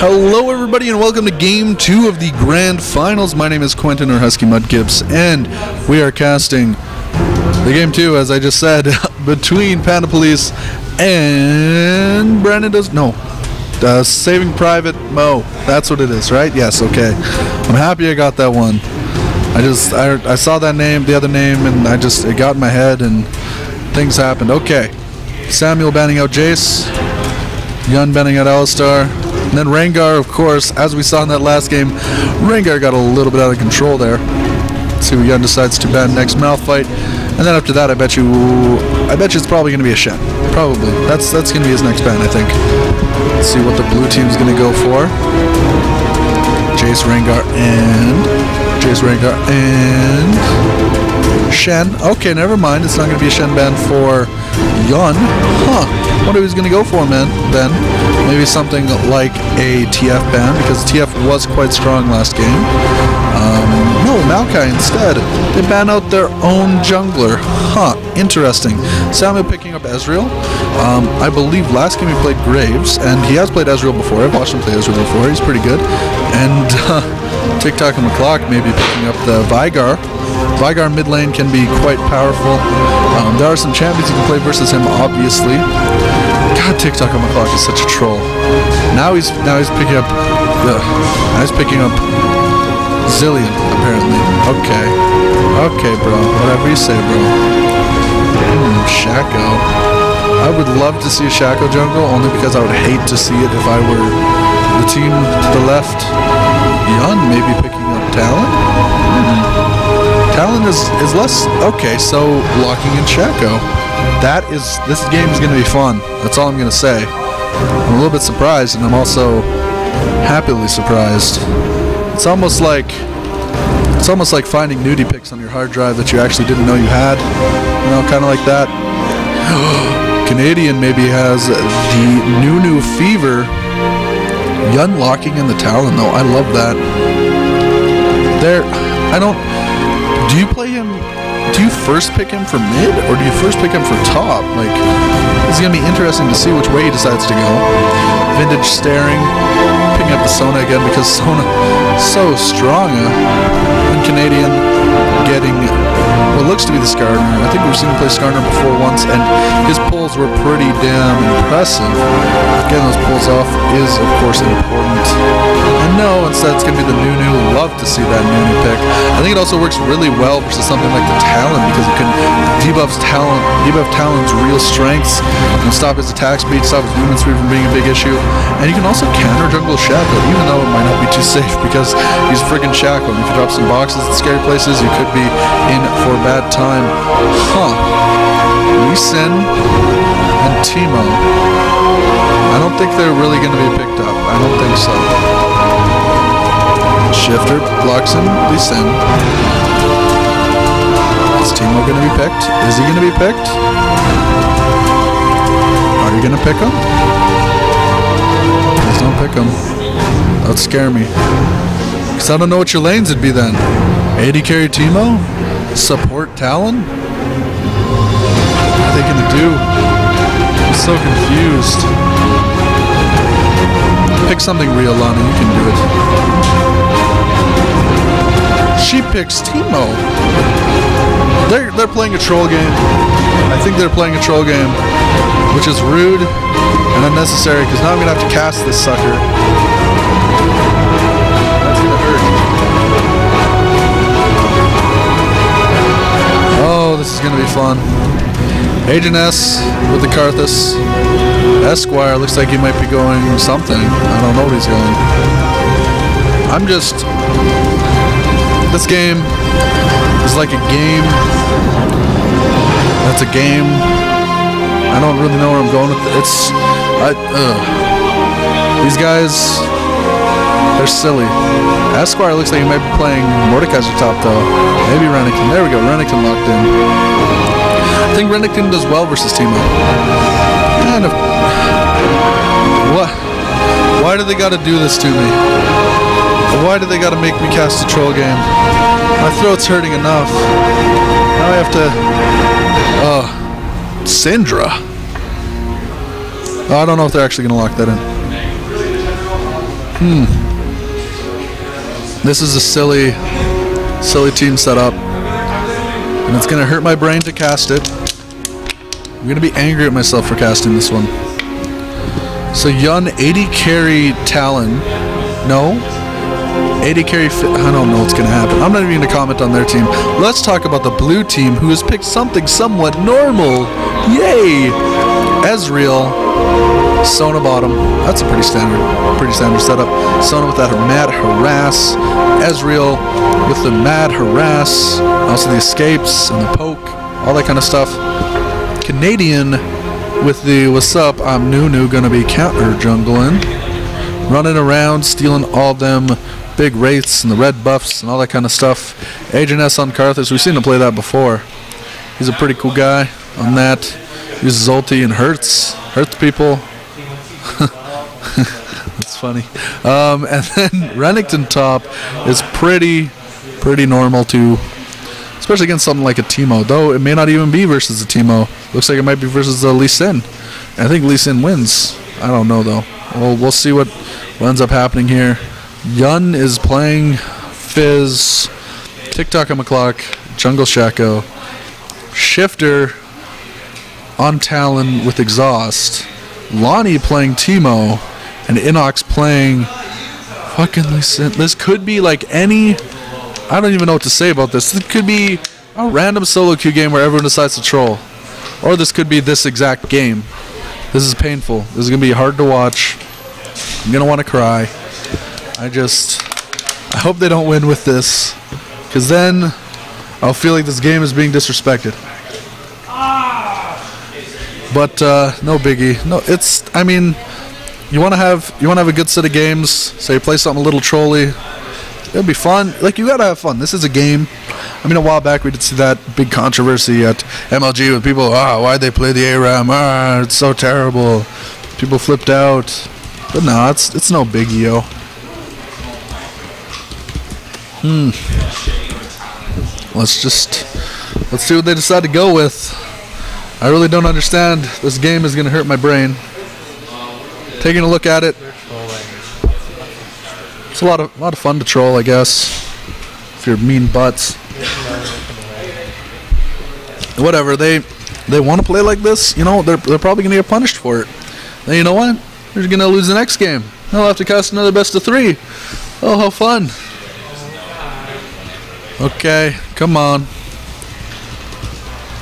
Hello everybody and welcome to Game 2 of the Grand Finals. My name is Quentin or HuskyMUDKIPZ and we are casting the Game 2, as I just said, between Panda Police and Saving Private Mo. That's what it is, right? Yes, okay. I'm happy I got that one. I saw that name, the other name, and it got in my head and things happened. Okay. Samuel banning out Jace, Yun banning out Alistar, and then Rengar, of course, as we saw in that last game. Rengar got a little bit out of control there. Let's see what Yun decides to ban next Malphite. And then after that, I bet you it's probably going to be a Shen. Probably. That's going to be his next ban, I think. Let's see what the blue team's going to go for. Jace, Rengar, and Shen. Okay, never mind. It's not going to be a Shen ban for Yun. Huh. What are we going to go for, man, then? Maybe something like a TF ban, because TF was quite strong last game. No, Maokai instead. They ban out their own jungler. Huh, interesting. Samuel picking up Ezreal. I believe last game he played Graves, and he has played Ezreal before. I've watched him play Ezreal before. He's pretty good. And TikTok and McClock maybe picking up the Veigar. Veigar mid lane can be quite powerful. There are some champions you can play versus him, obviously. God, TikTok on McClock is such a troll. Now he's picking up. He's picking up Zillion, apparently. Okay, bro. Whatever you say, bro. Shaco. I would love to see a Shaco jungle, only because I would hate to see it if I were the team to the left. Yun maybe picking up Talon. Talon is less. Okay, so locking in Shaco. This game is going to be fun. That's all I'm going to say. I'm a little bit surprised, and I'm also happily surprised. It's almost like finding nudie pics on your hard drive that you actually didn't know you had. You know, kind of like that. Canadian maybe has the new fever. Yun locking in the Talon, though. I love that. Do you play him? Do you first pick him for mid, or do you first pick him for top? Like, it's gonna be interesting to see which way he decides to go. Vintage staring, picking up the Sona again because Sona so strong. And Canadian getting what looks to be the Skarner. I think we've seen him play Skarner before once, and his pulls were pretty damn impressive. Getting those pulls off is, of course, important. And no, instead it's going to be the Nunu. Love to see that Nunu pick. I think it also works really well versus something like the Talon, because you can debuff Talon's real strengths, and stop his attack speed, stop his movement speed from being a big issue. And you can also counter jungle Shaco, even though it might not be too safe because he's friggin' Shaco. And if you drop some boxes at scary places, you could be in for a bad time. Huh. Lee Sin and Teemo. I don't think they're really going to be picked up. I don't think so. Shifter blocks him. Lee Sin. Is Teemo going to be picked? Is he going to be picked? Are you going to pick him? Please don't pick him. That would scare me. Because I don't know what your lanes would be then. AD carry Teemo? Support Talon? What are they going to do? I'm so confused. Pick something real, Lana. You can do it. She picks Teemo. They're playing a troll game. I think they're playing a troll game, which is rude and unnecessary, because now I'm going to have to cast this sucker. That's going to hurt. Oh, this is going to be fun. Agent S with the Karthus. Esquire looks like he might be going something. I don't know what he's going. This game is like a game. That's a game. I don't really know where I'm going with it. These guys, they're silly. Esquire looks like he might be playing Mordekaiser top, though. Maybe Renekton. There we go. Renekton locked in. I think Renekton does well versus Teemo. And what? Why do they gotta do this to me? Why do they gotta make me cast a troll game? My throat's hurting enough. Now I have to... Syndra. Oh, I don't know if they're actually gonna lock that in. This is a silly team setup. And it's going to hurt my brain to cast it. I'm going to be angry at myself for casting this one. So Yun 80 carry Talon. No. 80 carry I don't know what's going to happen. I'm not even going to comment on their team. Let's talk about the blue team who has picked something somewhat normal. Yay! Ezreal. Sona bottom. That's a pretty standard setup. Sona with that mad harass. Ezreal with the mad harass. Also the escapes and the poke. All that kind of stuff. Canadian with the what's up, I'm new gonna be counter jungling. Running around, stealing all them big wraiths and the red buffs and all that kind of stuff. Agent S on Karthus, we've seen him play that before. He's a pretty cool guy on that. Uses ulti and hurts people. That's funny. And then Renekton top is pretty normal too. Especially against something like a Teemo, though it may not even be versus a Teemo. Looks like it might be versus the Lee Sin. I think Lee Sin wins. I don't know though. We'll see what ends up happening here. Yun is playing Fizz, TikTok on McClock, Jungle Shaco, Shifter on Talon with Exhaust, Lonnie playing Teemo, and Inox playing fucking Lee Sin. This could be like any. I don't even know what to say about this. This could be a random solo queue game where everyone decides to troll. Or this could be this exact game. This is painful. This is going to be hard to watch. I'm going to want to cry. I hope they don't win with this. Because then I'll feel like this game is being disrespected. But no biggie. No, I mean, you want to have a good set of games. So you play something a little trolly. It'll be fun. Like, you gotta have fun. This is a game. I mean, a while back we did see that big controversy at MLG with people, why'd they play the ARAM? It's so terrible. People flipped out. But no, it's no biggie, yo. Let's see what they decide to go with. I really don't understand. This game is gonna hurt my brain. Taking a look at it. It's a lot of fun to troll, I guess. If you're mean butts. Whatever, they want to play like this, you know, they're probably gonna get punished for it. Then you know what? They're gonna lose the next game. They'll have to cast another best of 3. Oh, how fun. Okay, come on.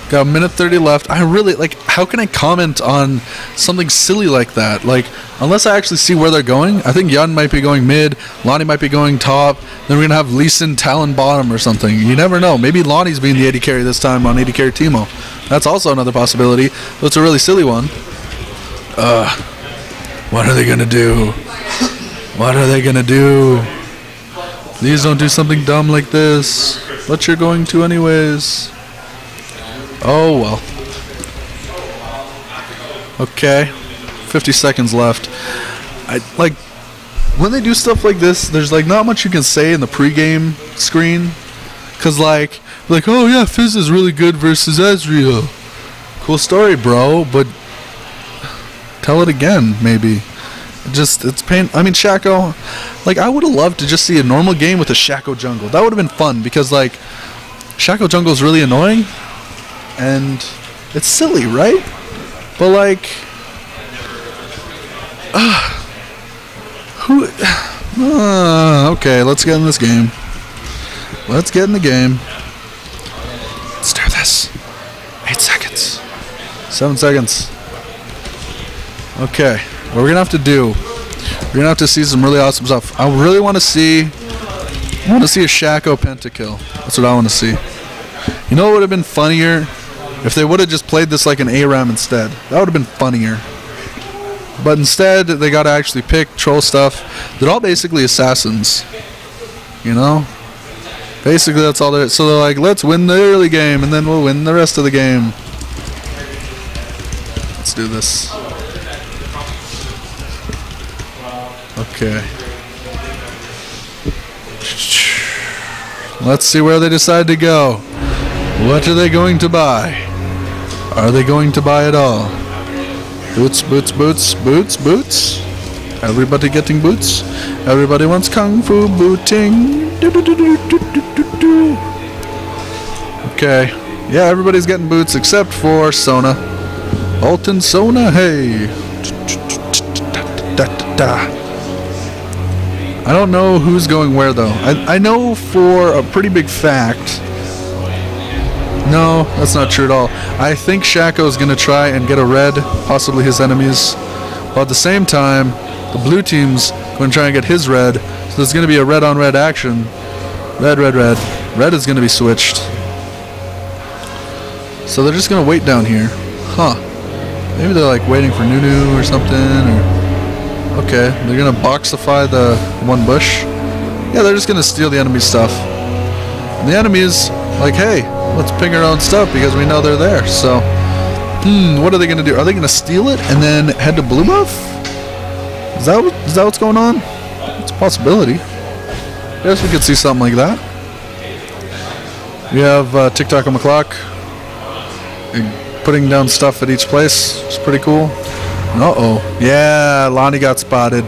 Got a minute 30 left. I really, like, how can I comment on something silly like that? Like, unless I actually see where they're going. I think Yun might be going mid, Lonnie might be going top, then we're going to have Lee Sin Talon bottom or something. You never know. Maybe Lonnie's being the 80 carry this time on 80 carry Teemo. That's also another possibility, but it's a really silly one. What are they going to do? What are they going to do? Please don't do something dumb like this. But you're going to anyways. Oh well. Okay. 50 seconds left. Like, when they do stuff like this, there's like not much you can say in the pregame screen. Cause like, oh yeah, Fizz is really good versus Ezreal. Cool story, bro, but tell it again, maybe. It's pain. I mean, Shaco, like, I would have loved to just see a normal game with a Shaco jungle. That would have been fun because like Shaco jungle is really annoying. And it's silly, right? But like, okay, let's get in this game. Let's get in the game. Let's do this. 8 seconds. 7 seconds. Okay, what we're gonna have to do, we're gonna have to see some really awesome stuff. I really want to see a Shaco pentakill. That's what I want to see. You know what would have been funnier? If they would have just played this like an ARAM instead. That would have been funnier. But instead, they got to actually pick troll stuff. They're all basically assassins. You know? Basically, that's all they're... So they're like, let's win the early game, and then we'll win the rest of the game. Let's do this. Okay. Let's see where they decide to go. What are they going to buy? Are they going to buy it all? Boots, boots, boots, boots, boots. Everybody getting boots? Everybody wants Kung Fu booting. Okay. Yeah, everybody's getting boots except for Sona. Alton Sona, hey. I don't know who's going where though. I know for a pretty big fact. No, that's not true at all. I think Shaco's gonna try and get a red, possibly his enemies. While at the same time, the blue team's gonna try and get his red. So there's gonna be a red on red action. Red, red, red. Red is gonna be switched. So they're just gonna wait down here. Huh. Maybe they're like waiting for Nunu or something, or... Okay, they're gonna boxify the one bush. Yeah, they're just gonna steal the enemy stuff. And the enemy's like, hey, let's ping our own stuff because we know they're there. So, what are they gonna do? Are they gonna steal it and then head to blue buff? Is that what's going on? It's a possibility. I guess we could see something like that. We have TikTok on the clock. Putting down stuff at each place. It's pretty cool. Uh-oh. Yeah, Lonnie got spotted.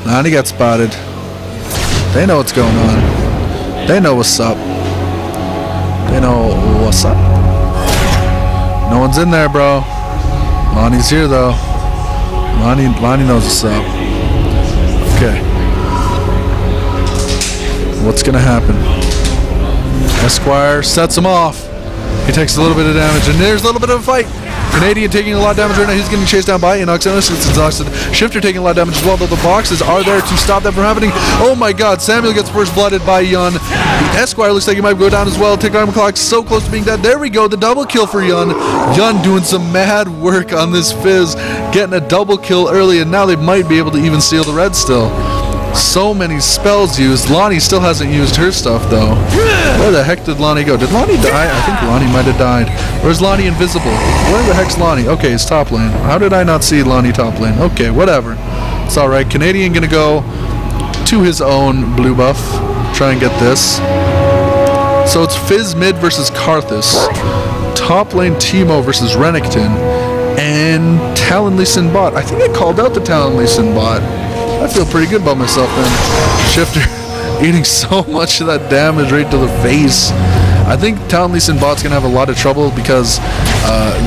Lonnie got spotted. They know what's going on. They know what's up. They know what's up. No one's in there, bro. Lonnie's here, though. Lonnie knows what's up. Okay. What's gonna happen? Esquire sets him off. He takes a little bit of damage, and there's a little bit of a fight. Canadian taking a lot of damage right now. He's getting chased down by Inox. Inox gets exhausted. Shifter taking a lot of damage as well, though the boxes are there to stop that from happening. Oh my god, Samuel gets first blooded by Yun. Esquire looks like he might go down as well. TikTok on the clock, so close to being dead. There we go, the double kill for Yun. Yun doing some mad work on this Fizz, getting a double kill early, and now they might be able to even steal the red still. So many spells used. Lonnie still hasn't used her stuff though. Where the heck did Lonnie go? Did Lonnie die? I think Lonnie might have died. Or is Lonnie invisible? Where the heck's Lonnie? Okay, it's top lane. How did I not see Lonnie top lane? Okay, whatever. It's alright. Canadian gonna go to his own blue buff. Try and get this. So it's Fizz mid versus Karthus. Top lane Teemo versus Renekton. And Talonly Sin bot. I think I called out the Talonly Sin bot. I feel pretty good about myself then. Shifter eating so much of that damage right to the face. I think Talonly Sin bot's going to have a lot of trouble because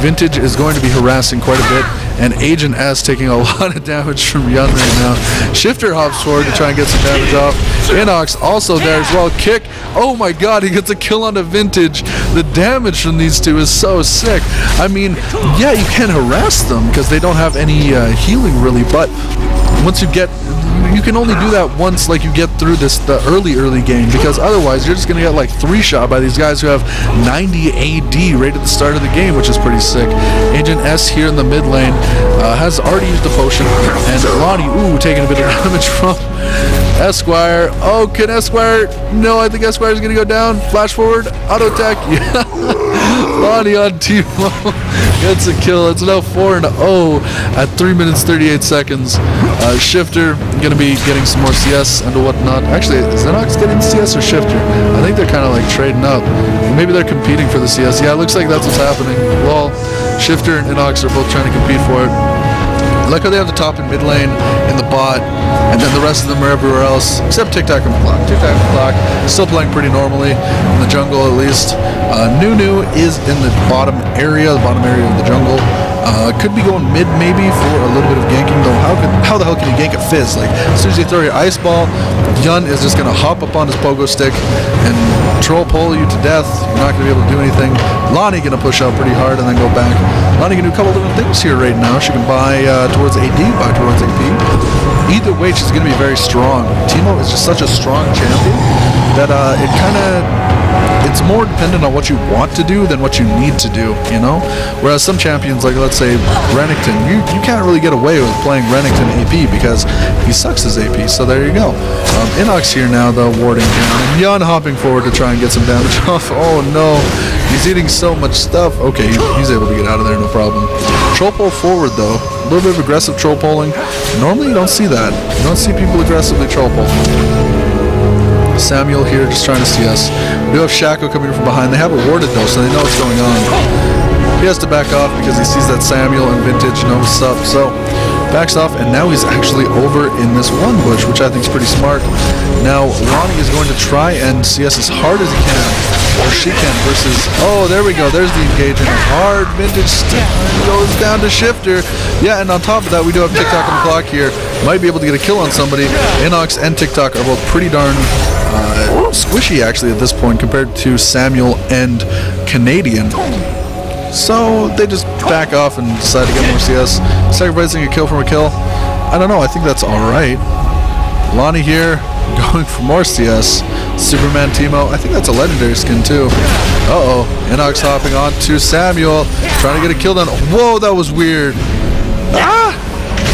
Vintage is going to be harassing quite a bit, and Agent S taking a lot of damage from Yun right now. Shifter hops forward to try and get some damage off. Inox also there as well. Kick. Oh my god, he gets a kill onto Vintage. The damage from these two is so sick. I mean, yeah, you can harass them because they don't have any healing really, but once you can only do that once, like, you get through the early game, because otherwise you're just gonna get like 3-shot by these guys who have 90 AD right at the start of the game, which is pretty sick. Agent S here in the mid lane has already used the potion, and Lonnie, taking a bit of damage from Esquire. Oh, can Esquire? No, I think Esquire is gonna go down. Flash forward, auto attack. Yeah. Lonnie on Teemo gets a kill. It's now 4-0 at 3 minutes 38 seconds. Shifter gonna be getting some more CS and whatnot. Actually, is Inox getting CS or Shifter? I think they're kind of like trading up. Maybe they're competing for the CS. Yeah, it looks like that's what's happening. Well, Shifter and Inox are both trying to compete for it. I like how they have the top and mid lane in the bot, and then the rest of them are everywhere else, except TikTok and Clock. TikTok and Clock still playing pretty normally, in the jungle at least. Nunu is in the bottom area of the jungle. Could be going mid maybe for a little bit of ganking, though how the hell can you gank a Fizz? Like, as soon as you throw your ice ball, Yun is just going to hop up on his pogo stick and troll pole you to death. You're not going to be able to do anything. Lonnie going to push out pretty hard and then go back. Lonnie can do a couple different things here right now. She can buy towards AD, buy towards AP. Either way, she's going to be very strong. Teemo is just such a strong champion that it's more dependent on what you want to do than what you need to do, you know? Whereas some champions, like let's say Renekton, you can't really get away with playing Renekton AP because he sucks his AP, so there you go. Inox here now though, warding down, and Yun hopping forward to try and get some damage off. Oh no, he's eating so much stuff. Okay, he's able to get out of there, no problem. Troll pole forward though, a little bit of aggressive troll polling. Normally you don't see that. You don't see people aggressively troll polling. Sept here just trying to see us. We do have Shaco coming from behind. They have it warded though, so they know what's going on. He has to back off because he sees that Samuel and Vintage know what's up. So backs off, and now he's actually over in this one bush, which I think is pretty smart. Now Lonnie is going to try and CS as hard as he can, or she can, versus, oh, there we go, there's the engagement. Hard vintage goes down to Shifter. Yeah, and on top of that, we do have TikTok on the clock here. Might be able to get a kill on somebody. Inox and TikTok are both pretty darn squishy, actually, at this point, compared to Samuel and Canadian. So they just back off and decide to get more CS. Sacrificing a kill from a kill. I don't know, I think that's alright. Lonnie here, going for more CS. Superman Timo, I think that's a legendary skin too. Uh-oh, Inox hopping on to Samuel, trying to get a kill done. Whoa, that was weird. Ah!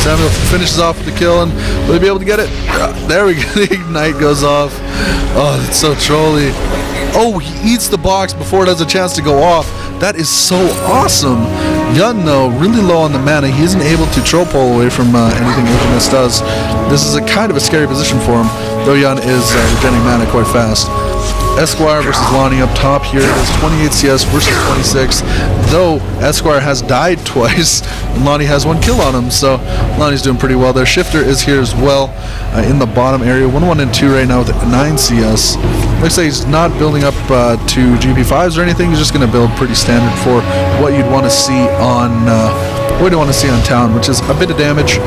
Samuel finishes off the kill, and will he be able to get it? There we go, the ignite goes off. Oh, that's so trolly. Oh, he eats the box before it has a chance to go off. That is so awesome. Yun, though, really low on the mana. He isn't able to troll pull away from anything HMS does. This is a kind of a scary position for him, though Yun is regenerating mana quite fast. Esquire versus Lonnie up top here. It is 28 CS versus 26, though Esquire has died twice, and Lonnie has one kill on him, so Lonnie's doing pretty well there. Shifter is here as well in the bottom area. 1-1 and 2 right now with 9 CS. Looks like he's not building up to GP5s or anything. He's just going to build pretty standard for what you'd want to see on town, which is a bit of damage,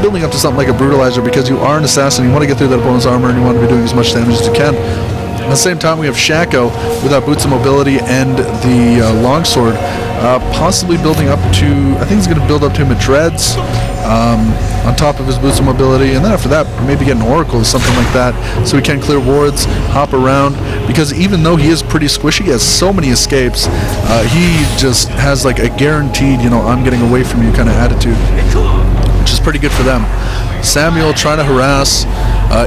building up to something like a brutalizer, because you are an assassin, you want to get through that opponent's armor, and you want to be doing as much damage as you can. At the same time, we have Shaco without boots of mobility and the longsword, possibly building up to, I think he's going to build up to Madreds on top of his boots of mobility, and then after that maybe get an oracle or something like that, so he can clear wards, hop around, because even though he is pretty squishy, he has so many escapes, he just has like a guaranteed, you know, I'm getting away from you kind of attitude, which is pretty good for them. Samuel trying to harass.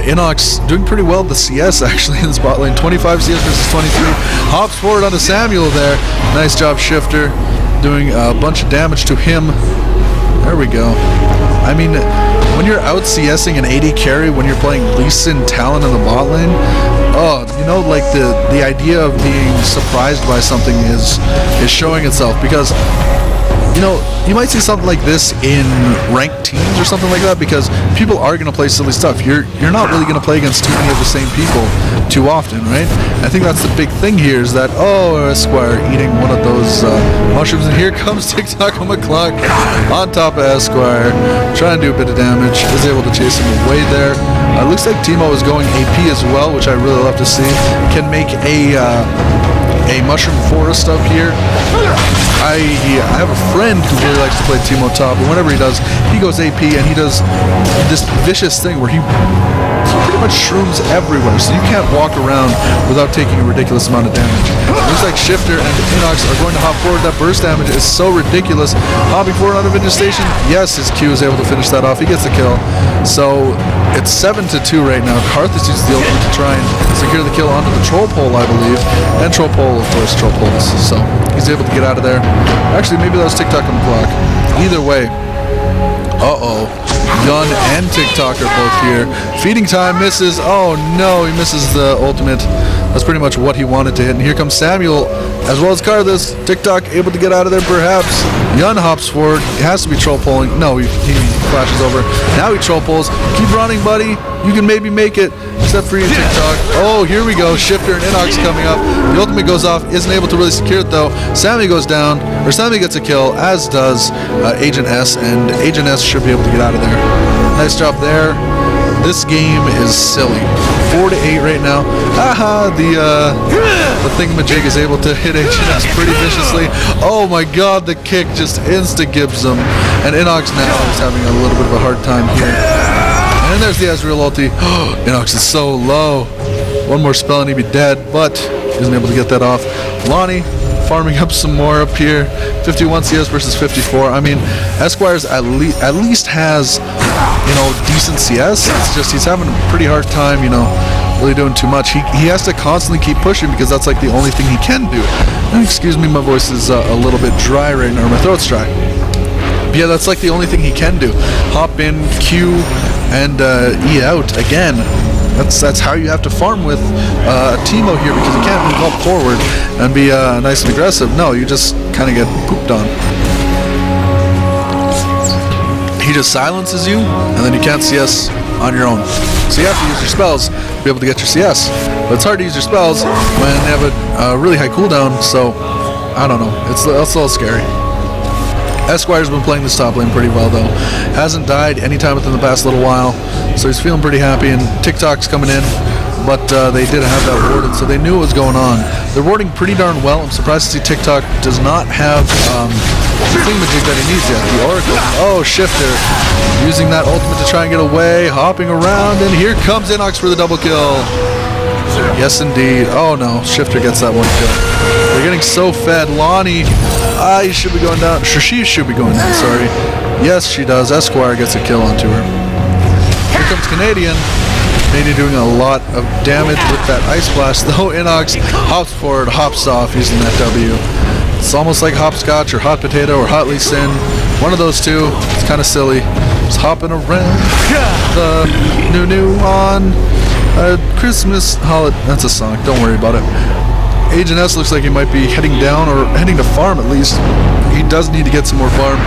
Inox doing pretty well at the CS actually in the spot lane. 25 CS versus 23. Hops forward onto Samuel there. Nice job, Shifter. Doing a bunch of damage to him. There we go. I mean, when you're out CSing an AD carry, when you're playing Lee Sin Talon in the bot lane, oh, you know, like the idea of being surprised by something is showing itself, because you know, you might see something like this in ranked teams or something like that, because people are going to play silly stuff. You're not really going to play against too many of the same people too often, right? I think that's the big thing here, is that, oh, Esquire eating one of those mushrooms, and here comes TikTok on the clock on top of Esquire, trying to do a bit of damage, is able to chase him away there. Looks like Timo is going AP as well, which I really love to see. Can make a mushroom forest up here. I have a friend who really likes to play Timo top, and whenever he does, he goes AP, and he does this vicious thing where he pretty much shrooms everywhere, so you can't walk around without taking a ridiculous amount of damage. Looks like Shifter and Inox are going to hop forward. That burst damage is so ridiculous. Hopping forward on the vintage station. Yes, his Q is able to finish that off. He gets the kill. So it's 7-2 right now. Karthus uses the ultimate to try and secure the kill onto the troll pole, I believe. And troll pole, of course, troll poles. So he's able to get out of there. Actually, maybe that was TikTok on the clock. Either way. Uh-oh. Yun and TikTok are both here. Feeding time misses. Oh no, he misses the ultimate. That's pretty much what he wanted to hit. And here comes Samuel, as well as Karthus. TikTok able to get out of there perhaps. Yun hops forward. It has to be troll pulling. No, he flashes over. Now he troll pulls. Keep running, buddy. You can maybe make it. Except for you, TikTok. Oh, here we go. Shifter and Inox coming up. The ultimate goes off. Isn't able to really secure it though. Sammy goes down, or Sammy gets a kill, as does Agent S, and Agent S should be able to get out of there. Nice job there. This game is silly. 4-8 right now. Aha! The thingamajig is able to hit Agent S pretty viciously. Oh my god, the kick just insta-gibbs him. And Inox now is having a little bit of a hard time here. And there's the Ezreal ulti. Inox is so low. One more spell and he'd be dead, but isn't able to get that off. Lonnie farming up some more up here. 51 CS versus 54. I mean, Esquire's at least has, you know, decent CS. It's just he's having a pretty hard time, you know, really doing too much. He has to constantly keep pushing, because that's like the only thing he can do. And excuse me, my voice is a little bit dry right now, or my throat's dry. But yeah, that's like the only thing he can do. Hop in, Q, and E out again. That's how you have to farm with Timo here, because you can't move up forward and be nice and aggressive. No, you just kind of get pooped on. he just silences you, and then you can't CS on your own. So you have to use your spells to be able to get your CS. But it's hard to use your spells when you have a really high cooldown, so I don't know. It's a little scary. Esquire's been playing this top lane pretty well though. Hasn't died anytime within the past little while, so he's feeling pretty happy, and TikTok's coming in. But they did have that warded, so they knew what was going on. They're warding pretty darn well. I'm surprised to see TikTok does not have the thingamajig that he needs yet. The Oracle. Oh, Shifter. Using that ultimate to try and get away. Hopping around, and here comes Inox for the double kill. Yes, indeed. Oh, no. Shifter gets that one kill. They're getting so fed. Lonnie. He should be going down. She should be going down, sorry. Yes, she does. Esquire gets a kill onto her. Here comes Canadian. Canadian doing a lot of damage with that Ice Blast, though Inox hops forward, hops off using that W. It's almost like hopscotch or hot potato or hotly sin. One of those two. It's kind of silly. Just hopping around the new on Christmas holiday. That's a song. Don't worry about it. Agent S looks like he might be heading down, or heading to farm at least. He does need to get some more farm.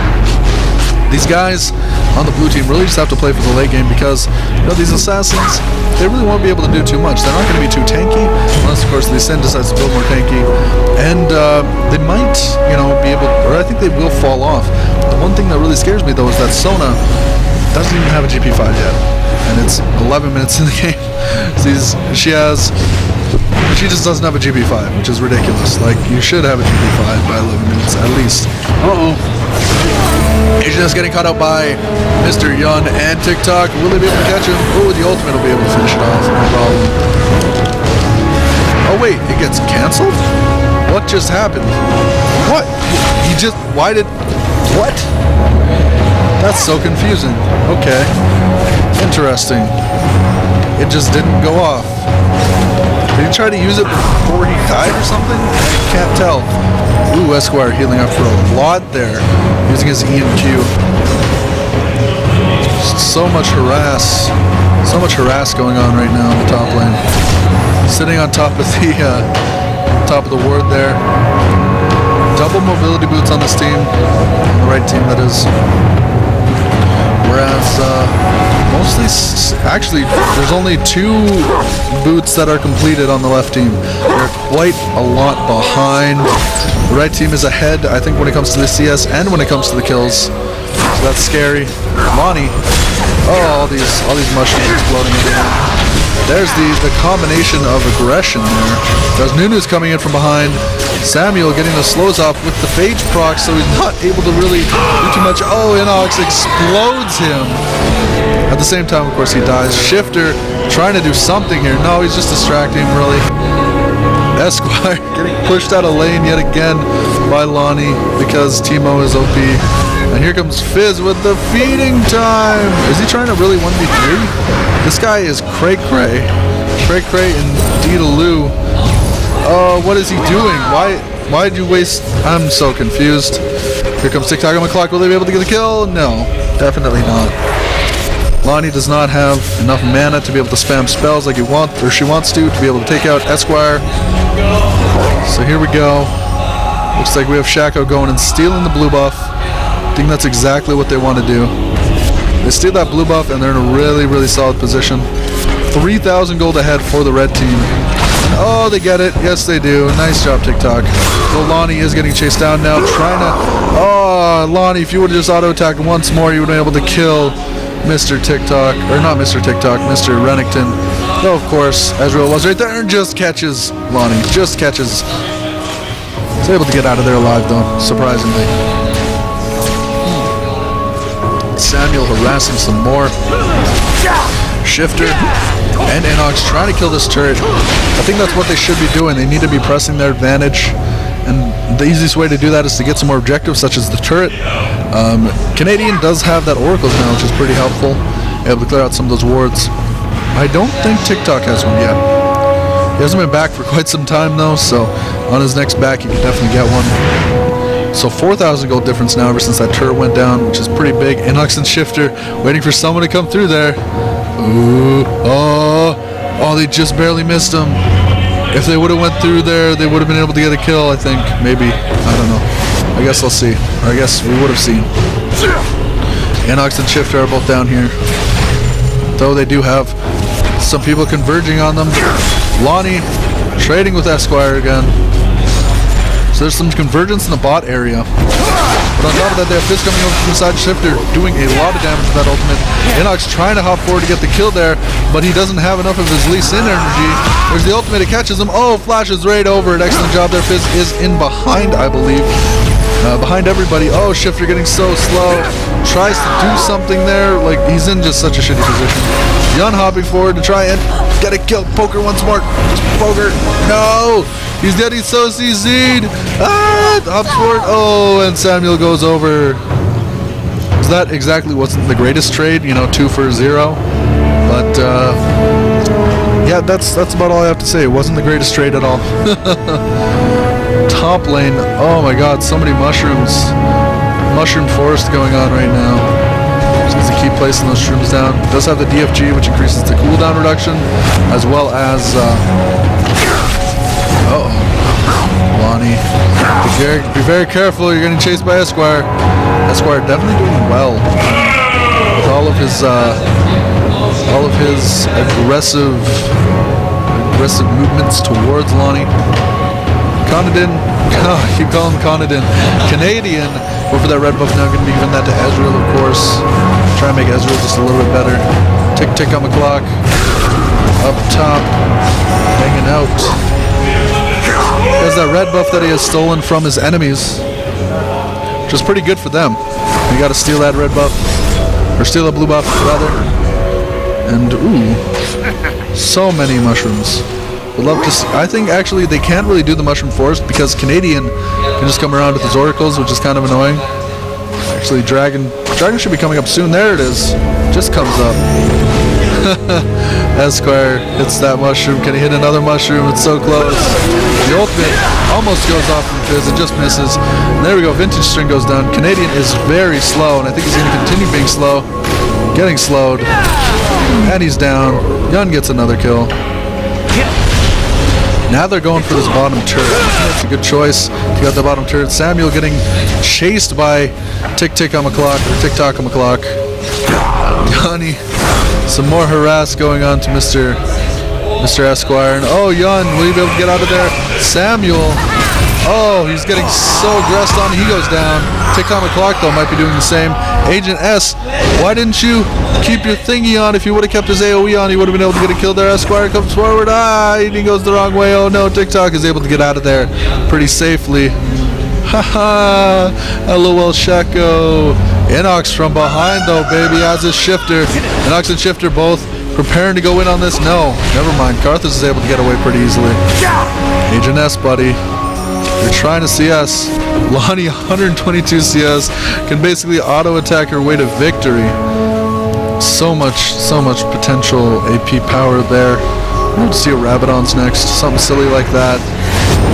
These guys on the blue team really just have to play for the late game, because these assassins, they really won't be able to do too much. They're not going to be too tanky, unless of course the Ascend decides to build more tanky, and they might be able, or I think they will fall off. The one thing that really scares me though is that Sona doesn't even have a GP5 yet, and it's 11 minutes in the game. She just doesn't have a GP5, which is ridiculous. Like, you should have a GP5 by 11 minutes at least. Agent is getting caught out by Mr. Yun and TikTok. Will they be able to catch him? Oh, the ultimate will be able to finish it off. No problem. Oh wait, it gets cancelled? What just happened? What? What? That's so confusing. Okay. Interesting. It just didn't go off. Did he try to use it before he died or something? I can't tell. Ooh, Esquire healing up for a lot there, using his E and Q. So much harass going on right now in the top lane. Sitting on top of the ward there. Double mobility boots on this team, on the right team that is. Whereas mostly, actually, there's only 2 boots that are completed on the left team. They're quite a lot behind. The right team is ahead, I think, when it comes to the CS and when it comes to the kills. So that's scary. Lonnie. Oh, all these mushrooms exploding again. There's the combination of aggression there. There's Nunu's coming in from behind. Samuel getting the slows off with the Phage proc, so he's not able to really do too much. Oh, Inox explodes him. At the same time, of course, he dies. Shifter trying to do something here. No, he's just distracting him, really. Esquire getting pushed out of lane yet again by Lonnie because Teemo is OP. And here comes Fizz with the feeding time. Is he trying to really 1v3? This guy is cray-cray. Cray-cray and Deedaloo. Oh, what is he doing? Why'd you waste? I'm so confused. Here comes TikTok on the clock. Will they be able to get the kill? No, definitely not. Lonnie does not have enough mana to be able to spam spells like she wants to be able to take out Esquire. So here we go. Looks like we have Shaco going and stealing the blue buff. I think that's exactly what they want to do. They steal that blue buff and they're in a really, really solid position. 3,000 gold ahead for the red team. Oh, they get it. Yes, they do. Nice job, TikTok. Well, Lonnie is getting chased down now, trying to... Oh, Lonnie, if you would have just auto-attacked once more, you would have been able to kill Mr. TikTok. Or not Mr. TikTok, Mr. Rennington. Though, of course, Ezreal was right there and just catches Lonnie. Just catches. He's able to get out of there alive, though, surprisingly. Samuel harassing some more. Shifter and Inox trying to kill this turret. I think that's what they should be doing. They need to be pressing their advantage, and the easiest way to do that is to get some more objectives, such as the turret. Canadian does have that Oracles now, which is pretty helpful, able to clear out some of those wards. I don't think TikTok has one yet. He hasn't been back for quite some time though, so on his next back he can definitely get one. So 4,000 gold difference now ever since that turret went down, which is pretty big. Inox and Shifter waiting for someone to come through there. Ooh, oh, they just barely missed him. If they would have went through there, they would have been able to get a kill, I think. Maybe. I don't know. I guess I'll see. Or I guess we would have seen. Inox and Shifter are both down here. Though they do have some people converging on them. Lonnie trading with Esquire again. So there's some convergence in the bot area. But on top of that, they have Fizz coming over from the side. Shifter doing a lot of damage with that ultimate. Inox trying to hop forward to get the kill there, but he doesn't have enough of his Lee Sin energy. There's the ultimate, it catches him. Oh, flashes right over it. Excellent job there. Fizz is in behind, I believe. Behind everybody. Oh, Shifter getting so slow. Tries to do something there. Like, he's in just such a shitty position. Yun hopping forward to try and get a kill. Poker once more. Poker. No! He's getting so CC'd. Ah! Hops forward. Oh, and Samuel goes over. So that exactly wasn't the greatest trade, you know, 2 for 0. But, yeah, that's about all I have to say. It wasn't the greatest trade at all. Top lane, oh my god, so many mushrooms. Mushroom forest going on right now. Just needs to keep placing those shrooms down. It does have the DFG, which increases the cooldown reduction, as well as, uh-oh. Lonnie. Be very careful, you're getting chased by Esquire. Esquire definitely doing well. With all of his aggressive movements towards Lonnie. Conadin, keep calling him Conadin. Canadian, go for that red buff now, going to be giving that to Ezreal, of course. Try and make Ezreal just a little bit better. Tick, tick on the clock. Up top, hanging out. There's that red buff that he has stolen from his enemies, which is pretty good for them. You got to steal that red buff, or steal a blue buff, rather. And, ooh, so many mushrooms. Would love to see. I think actually they can't really do the mushroom forest because Canadian can just come around with his oracles, which is kind of annoying. Actually, Dragon should be coming up soon. There it is. Just comes up. Esquire hits that mushroom. Can he hit another mushroom? It's so close. The ultimate almost goes off from Fizz. It just misses. And there we go. Vintage String goes down. Canadian is very slow, and I think he's going to continue being slow. Getting slowed. And he's down. Yun gets another kill. Now they're going for this bottom turret. That's a good choice. You got the bottom turret. Samuel getting chased by Tick Tick on the clock, or Tick Tock on the clock. Yanni, some more harass going on to Mr. Esquire. And oh, Yun, will you be able to get out of there? Samuel. Oh, he's getting so aggressed on. He goes down. Tick on the clock, though, might be doing the same. Agent S, why didn't you keep your thingy on? If you would have kept his AoE on, he would have been able to get a kill there. Esquire comes forward. Ah, he goes the wrong way. Oh, no. TikTok is able to get out of there pretty safely. Haha. LOL, Shako. Inox from behind, though, baby, as is Shifter. Inox and Shifter both preparing to go in on this. No, never mind. Karthus is able to get away pretty easily. Agent S, buddy. You're trying to CS. Lonnie, 122 CS, can basically auto-attack her way to victory. So much potential AP power there. We'll see what Rabadon's next. Something silly like that.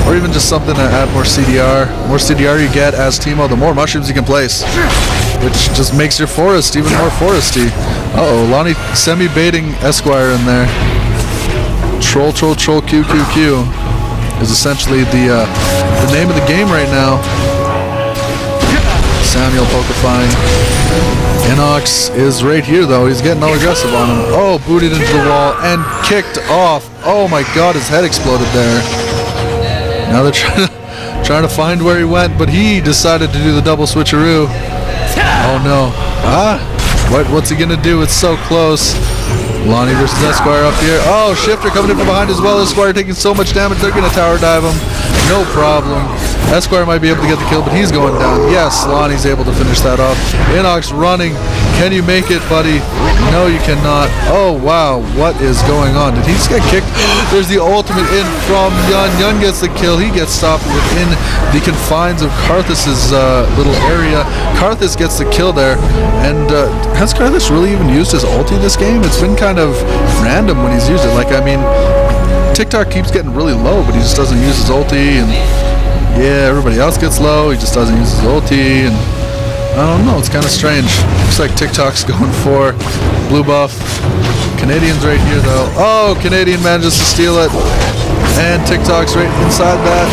Or even just something to add more CDR. The more CDR you get as Teemo, the more mushrooms you can place. Which just makes your forest even more foresty. Uh-oh, Lonnie semi-baiting Esquire in there. Troll, QQQ. Is essentially the name of the game right now. Samuel pokerfying. Inox is right here, though. He's getting all aggressive on him. Oh, booted into the wall and kicked off. Oh my god, his head exploded there. Now they're trying to find where he went, but he decided to do the double switcheroo. Oh no. Ah, what's he gonna do? It's so close. Lonnie versus Esquire up here. Oh, Shifter coming in from behind as well. Esquire taking so much damage, they're going to tower dive him. No problem. Esquire might be able to get the kill, but he's going down. Yes, Lonnie's able to finish that off. Inox running. Can you make it, buddy? No, you cannot. Oh, wow. What is going on? Did he just get kicked? There's the ultimate in from Yun. Yun gets the kill. He gets stopped within the confines of Karthus' little area. Karthus gets the kill there. And has Karthus really even used his ulti this game? It's been kind of random when he's used it. Like, I mean, TikTok keeps getting really low, but he just doesn't use his ulti. And yeah, everybody else gets low. He just doesn't use his ulti. And I don't know. It's kind of strange. Looks like TikTok's going for blue buff. Canadian's right here, though. Oh, Canadian manages to steal it. And TikTok's right inside that.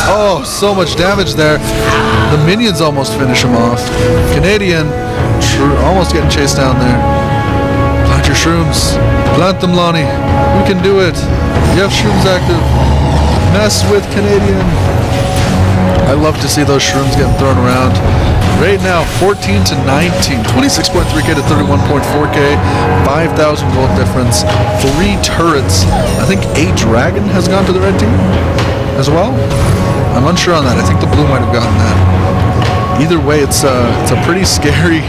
Oh, so much damage there. The minions almost finish him off. Canadian We're almost getting chased down there. Plant your shrooms. Plant them, Lonnie. We can do it. You have shrooms active. Mess with Canadian. I love to see those shrooms getting thrown around. Right now, 14 to 19, 26.3K to 31.4K, 5,000 gold difference, 3 turrets. I think a dragon has gone to the red team as well. I'm unsure on that. I think the blue might have gotten that. Either way, it's a pretty scary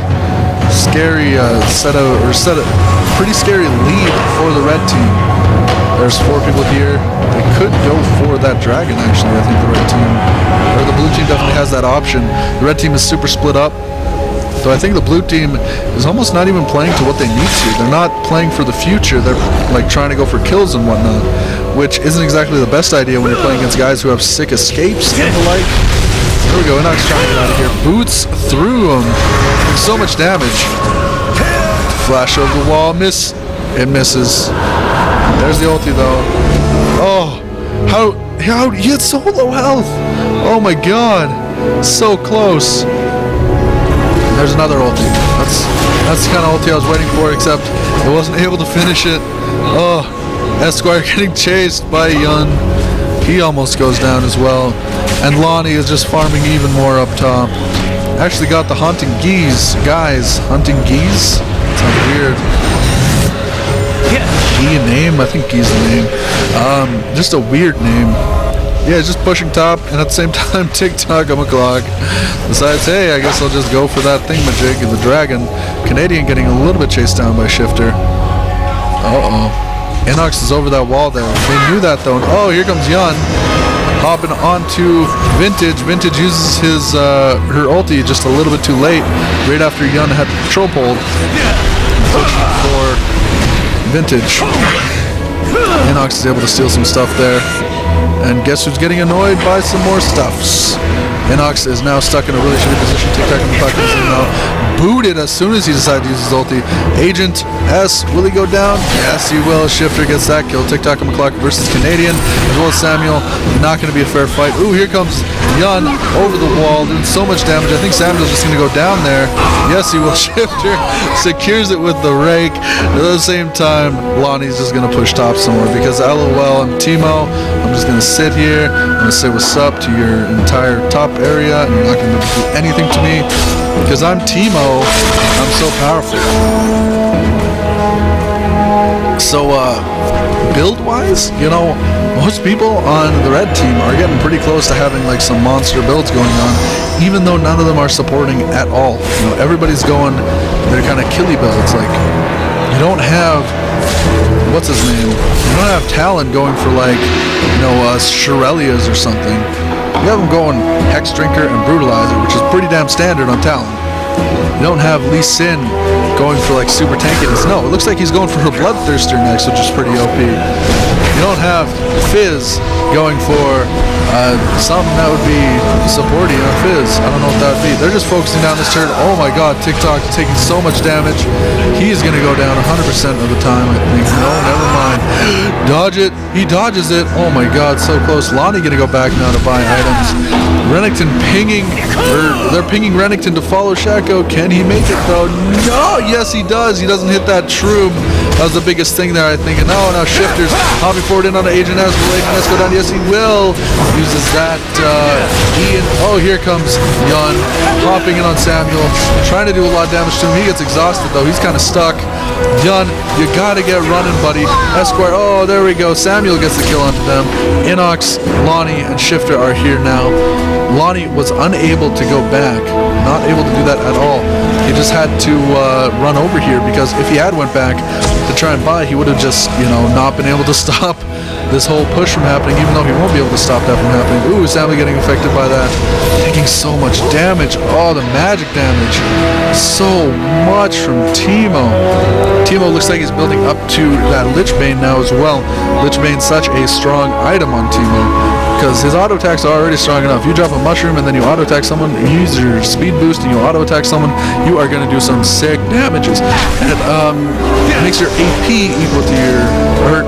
pretty scary lead for the red team. There's 4 people here. They could go for that dragon, actually. I think the red team, or the blue team definitely has that option. The red team is super split up. So I think the blue team is almost not even playing to what they need to. They're not playing for the future. They're like trying to go for kills and whatnot, which isn't exactly the best idea when you're playing against guys who have sick escapes and the like. There we go. Inox trying to get out of here. Boots through him. So much damage. Flash over the wall. Miss. It misses. There's the ulti though. Oh, how he had so low health. Oh my god, so close. There's another ulti. That's the kind of ulti I was waiting for, except I wasn't able to finish it. Oh, Esquire getting chased by Yun. He almost goes down as well. And Lonnie is just farming even more up top. Actually got the hunting geese, guys. Hunting geese? Sounds weird. Gee name? I think Gee's the name. Just a weird name. Yeah, just pushing top, and at the same time, TikTok, OverKlocked. Besides, hey, I guess I'll just go for that thingamajig, the dragon. Canadian getting a little bit chased down by Shifter. Uh-oh. Inox is over that wall there. They knew that, though. Oh, here comes Yun. Hopping onto Vintage. Vintage uses his her ulti just a little bit too late, right after Yun had the control pulled. For Vintage. Inox is able to steal some stuff there. And guess who's getting annoyed by some more stuffs? Inox is now stuck in a really shitty position. TikTok in the pocket is now booted as soon as he decided to use his ulti. Agent S, will he go down? Yes, he will. Shifter gets that kill. TikTok and OverKlocked versus Canadian, as well as Samuel. Not going to be a fair fight. Ooh, here comes Yun over the wall, doing so much damage. I think Samuel's just going to go down there. Yes, he will. Shifter secures it with the rake. At the same time, Lonnie's just going to push top somewhere because LOL, I'm Timo. I'm just going to sit here. I'm going to say what's up to your entire top area, and you're not going to do anything to me because I'm Timo. I'm so powerful. So build-wise, you know, most people on the red team are getting pretty close to having like some monster builds going on, even though none of them are supporting at all. You know, everybody's going their kind of killy builds. Like, you don't have, what's his name? You don't have Talon going for like, you know, Shirelias or something. You have them going Hex Drinker and Brutalizer, which is pretty damn standard on Talon. You don't have Lee Sin going for like super tankiness. No, it looks like he's going for her Bloodthirster next, which is pretty OP. You don't have Fizz going for something that would be supporting on Fizz. I don't know what that would be. They're just focusing down this turn. Oh my god, TikTok taking so much damage. He's going to go down 100% of the time, I think. No, never mind. Dodge it. He dodges it. Oh my god, so close. Lonnie going to go back now to buy items. Rennington pinging, they're pinging Rennington to follow Shaco. Can he make it though? No, yes he does. He doesn't hit that shroom. That was the biggest thing there, I think. And now Shifter's hopping forward in on the Agent S. Will Agent S go down? Yes, he will. Uses that Ian. Oh, here comes Yun. Hopping in on Samuel. Trying to do a lot of damage to him. He gets exhausted though. He's kind of stuck. Yun, you gotta get running, buddy. Esquire. Oh, there we go. Samuel gets the kill onto them. Inox, Lonnie, and Shifter are here now. Lonnie was unable to go back. Not able to do that at all. He just had to run over here because if he had went back to try and buy, he would have just, you know, not been able to stop this whole push from happening, even though he won't be able to stop that from happening. Ooh, Samuel getting affected by that. Taking so much damage. Oh, the magic damage. So much from Timo. Timo looks like he's building up to that Lich Bane now as well. Lich Bane's such a strong item on Timo. because his auto attacks are already strong enough. You drop a mushroom and then you auto attack someone, you use your speed boost and you auto attack someone, you are going to do some sick damages. And it makes your AP equal to your, or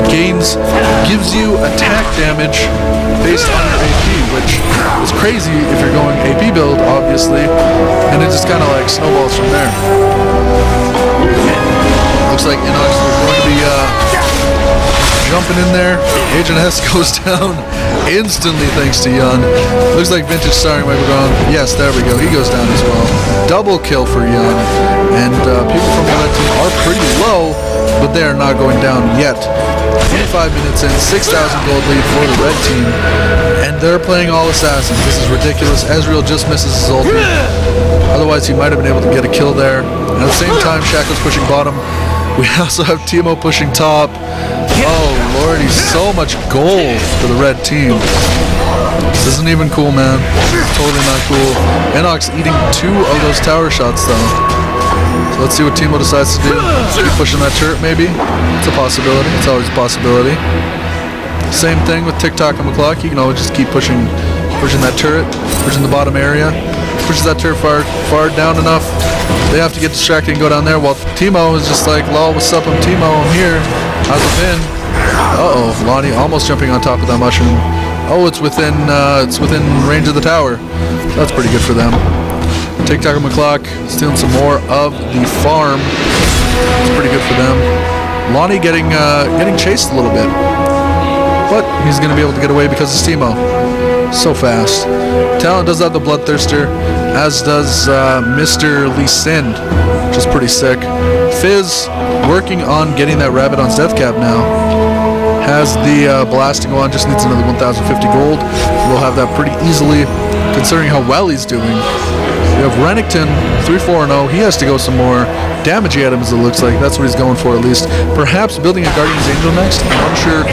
gives you attack damage based on your AP, which is crazy if you're going AP build, obviously, and it just kind of like snowballs from there. Looks like Inox is going to be jumping in there. Agent S goes down instantly thanks to Yun. Looks like Vintage starting might be gone. Yes, there we go. He goes down as well. Double kill for Yun. And people from the red team are pretty low, but they are not going down yet. 25 minutes in, 6,000 gold lead for the red team. And they're playing all assassins. This is ridiculous. Ezreal just misses his ultimate. Otherwise, he might have been able to get a kill there. And at the same time, Shaco's pushing bottom. We also have Timo pushing top. Oh lordy, so much gold for the red team. This isn't even cool, man. Totally not cool. Inox eating 2 of those tower shots though. So let's see what Timo decides to do. Keep pushing that turret maybe. It's a possibility. It's always a possibility. Same thing with TikTok on the clock. You can always just keep pushing that turret, pushing the bottom area. Pushes that turret far down enough. They have to get distracted and go down there while Timo is just like, lol, what's up, I'm Timo, I'm here. How's it been? Uh-oh, Lonnie almost jumping on top of that mushroom. Oh, it's within range of the tower. That's pretty good for them. TikTok on the clock, stealing some more of the farm. It's pretty good for them. Lonnie getting chased a little bit. But he's going to be able to get away because it's Timo. So fast. Talon does have the Bloodthirster, as does Mr. Lee Sin, which is pretty sick. Fizz working on getting that rabbit on death cap now. Has the blasting one, just needs another 1,050 gold. We'll have that pretty easily, considering how well he's doing. We have Renekton, 3-4-0. He has to go some more damagey items, it looks like. That's what he's going for, at least. Perhaps building a Guardian's Angel next. I'm unsure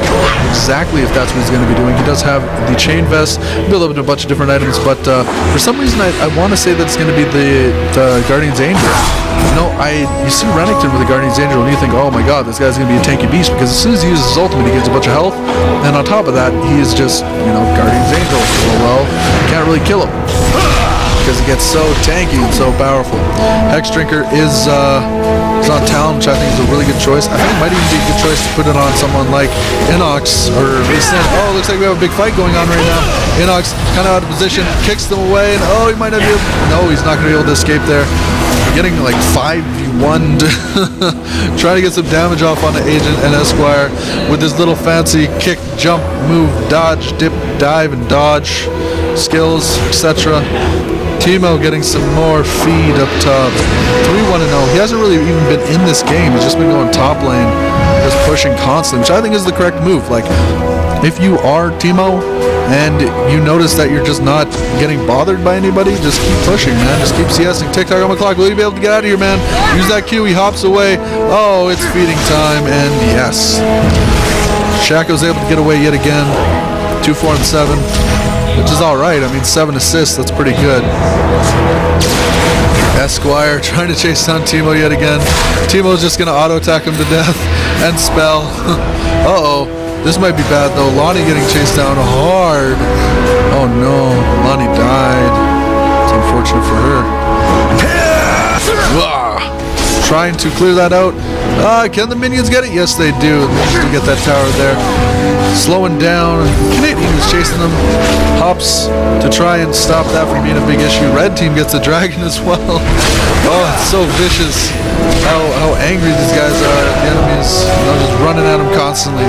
exactly if that's what he's going to be doing. He does have the chain vest, build up a bunch of different items, but for some reason I want to say that it's going to be the Guardian's Angel. You see Renekton with the Guardian's Angel and you think, oh my god, this guy's going to be a tanky beast, because as soon as he uses his ultimate, he gets a bunch of health, and on top of that, he is just, Guardian's Angel. Well, you can't really kill him, because he gets so tanky and so powerful. Hex Drinker is on Talon, which I think is a really good choice. I think it might even be a good choice to put it on someone like Inox or Lee Sin. Oh, looks like we have a big fight going on right now. Inox kind of out of position, kicks them away, and oh, he might not be able. No, he's not going to be able to escape there. Getting like 5v1'd, trying to get some damage off on the Agent and Esquire with his little fancy kick, jump, move, dodge, dip, dive, and dodge skills, etc. Timo getting some more feed up top. 3-1-0. He hasn't really even been in this game. He's just been going top lane, just pushing constantly, which I think is the correct move. Like, if you are Timo and you notice that you're just not getting bothered by anybody, just keep pushing, man. Just keep CSing. TikTok on the clock. Will you be able to get out of here, man? Use that Q. He hops away. Oh, it's feeding time, and yes. Shaco's able to get away yet again. 2, 4, and 7. Which is alright. I mean, 7 assists, that's pretty good. Esquire trying to chase down Timo yet again. Timo's just going to auto-attack him to death and spell. Uh-oh. This might be bad, though. Lonnie getting chased down hard. Oh, no. Lonnie died. It's unfortunate for her. Trying to clear that out. Can the minions get it? Yes, they do. The minions do get that tower there. Slowing down. Canadian is chasing them. Hops to try and stop that from being a big issue. Red team gets a dragon as well. Oh, it's so vicious. How angry these guys are. The enemies just running at him constantly.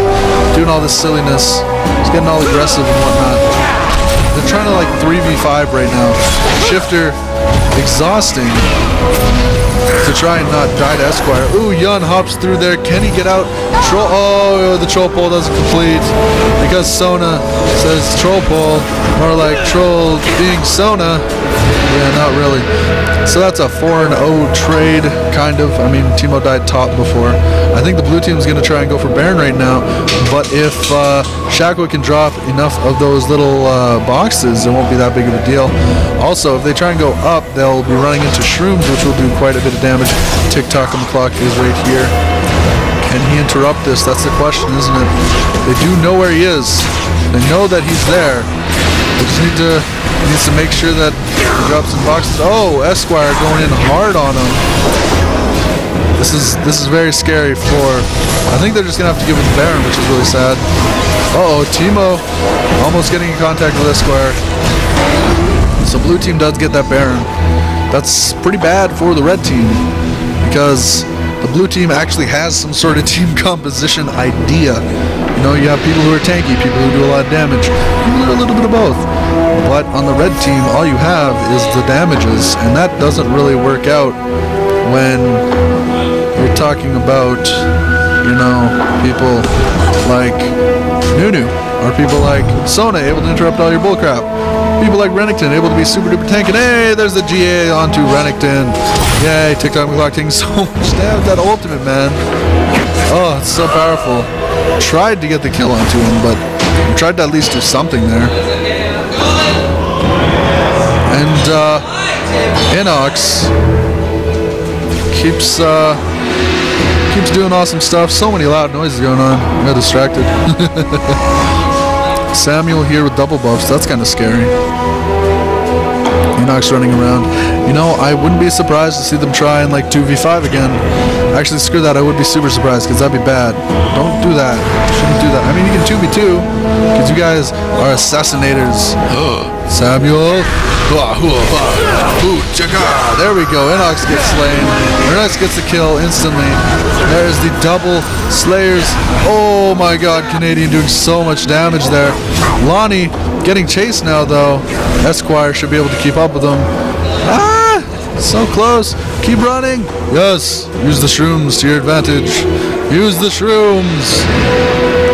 Doing all this silliness. He's getting all aggressive and whatnot. They're trying to like 3v5 right now. Shifter exhausting to try and not die to Esquire. Ooh, Yun hops through there. Can he get out? Troll. Oh, the troll pole doesn't complete because Sona says troll pole, more like troll being Sona. Yeah, not really. So that's a 4-0 trade, kind of. I mean, Timo died top before. I think the blue team is going to try and go for Baron right now, but if Shaco can drop enough of those little boxes, it won't be that big of a deal. Also, if they try and go up, they'll be running into shrooms, which will do quite a bit of damage. TikTok on the clock is right here. can he interrupt this? That's the question, isn't it? They do know where he is. They know that he's there. They just need to, he needs to make sure that he drops some boxes. Oh, Esquire going in hard on him. This is very scary for, I think they're just going to have to give him the Baron, which is really sad. Uh-oh, Teemo almost getting in contact with Esquire. So blue team does get that Baron. That's pretty bad for the red team because the blue team actually has some sort of team composition idea. You know, you have people who are tanky, people who do a lot of damage, people who do a little bit of both. But on the red team, all you have is the damages, and that doesn't really work out when you're talking about, you know, people like Nunu, or people like Sona able to interrupt all your bullcrap. People like Renekton able to be super duper tank, and hey, there's the GA onto Renekton. Yay, TikTok McClock taking so much damage. That ultimate, man. Oh, it's so powerful. Tried to get the kill onto him, but tried to at least do something there. And Inox keeps doing awesome stuff. So many loud noises going on. I got distracted. Samuel here with double buffs. That's kind of scary. Inox running around. You know, I wouldn't be surprised to see them try and like 2v5 again. Actually, screw that. I would be super surprised because that'd be bad. Don't do that. Shouldn't do that. I mean, you can 2v2 because you guys are assassinators. Samuel. There we go. Inox gets slain. Inox gets the kill instantly. There's the double slayers. Oh my god, Canadian doing so much damage there. Lonnie getting chased now though. Esquire should be able to keep up with him. Ah! So close. Keep running. Yes. Use the shrooms to your advantage. Use the shrooms.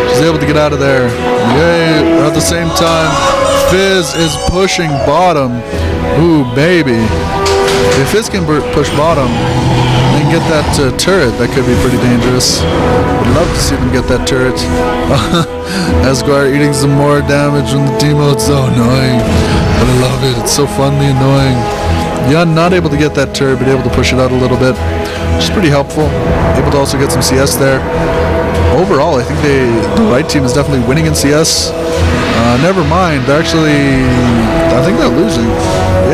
She's able to get out of there. Yay. At the same time, Fizz is pushing bottom. Ooh, baby. If Fizz can push bottom and get that turret, that could be pretty dangerous. Would love to see them get that turret. Esquire eating some more damage from the team. It's so annoying. But I love it. It's so funly annoying. Yun not able to get that turret, but able to push it out a little bit, which is pretty helpful. Able to also get some CS there. Overall, I think the right team is definitely winning in CS. Never mind, they're actually, I think they're losing.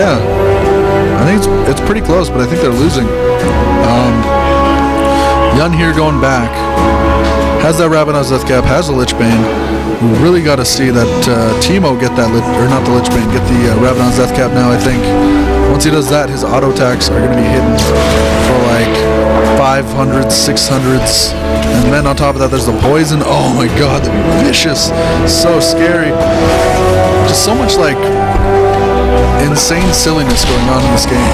Yeah, I think it's pretty close, but I think they're losing. Yun here going back. Has that Rabadon's Death Cap, has a Lich Bane. We really got to see that Teemo get that, or not the Lich Bane, get the Rabadon's Death Cap now, I think. Once he does that, his auto attacks are going to be hidden for like 500s, 600s. And then on top of that, there's the poison. Oh my god, that'd be vicious. So scary. Just so much like insane silliness going on in this game.